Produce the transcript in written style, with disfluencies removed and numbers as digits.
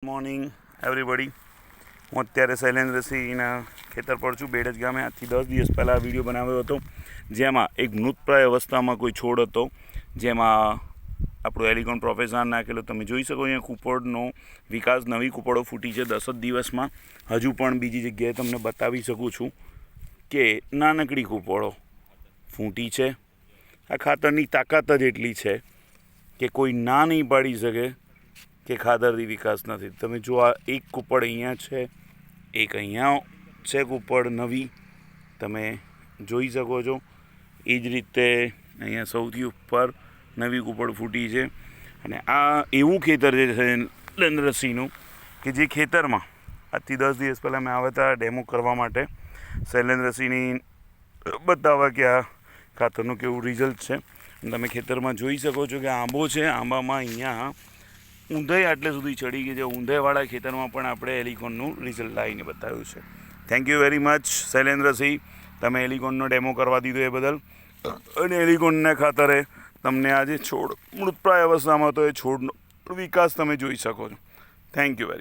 Morning everybody. હું અત્યારે શૈલેન્દ્રસિંહના ખેતર પર છું, બેડજ ગામે। આજથી 10 દિવસ પહેલાં આ વિડીયો બનાવ્યો હતો, જેમાં એક મૃતપ્રાય અવસ્થામાં કોઈ છોડ હતો, જેમાં આપણું એલિકોન પ્રોફેસર નાખેલું તમે જોઈ શકો। અહીંયા કૂપળનો વિકાસ, નવી કૂપળો ફૂટી છે 10 જ દિવસમાં। હજુ પણ બીજી જગ્યાએ તમને બતાવી શકું છું કે નાનકડી કૂપળો ફૂટી છે। આ ખાતરની તાકાત જ એટલી છે કે કોઈ ના નહીં પાડી શકે કે ખાતરથી વિકાસ નથી। તમે જો આ એક કૂપળ અહીંયા છે, એક અહીંયા છે કૂપળ નવી, તમે જોઈ શકો છો। એ જ રીતે અહીંયા સૌથી ઉપર નવી કૂપળ ફૂટી છે। અને આ એવું ખેતર છે શૈલેન્દ્રસિંહનું કે જે ખેતરમાં આજથી 10 દિવસ પહેલાં મેં આવ્યા હતા ડેમો કરવા માટે, શૈલેન્દ્રસિંહની બતાવવા કે આ ખાતરનું કેવું રિઝલ્ટ છે। તમે ખેતરમાં જોઈ શકો છો કે આંબો છે, આંબામાં અહીંયા ઊંધાઈ આટલે સુધી ચડી ગઈ છે। ઊંધાઈવાળા ખેતરમાં પણ આપણે એલિકોનનું રિઝલ્ટ લાવીને બતાવ્યું છે। Thank you very much Shailendrasinh, તમે એલિકોનનો ડેમો કરવા દીધો એ બદલ। અને એલિકોનના ખાતરે તમને આજે છોડ મૃતપ્રાય અવસ્થામાં તો એ છોડનો વિકાસ તમે જોઈ શકો છો। Thank you very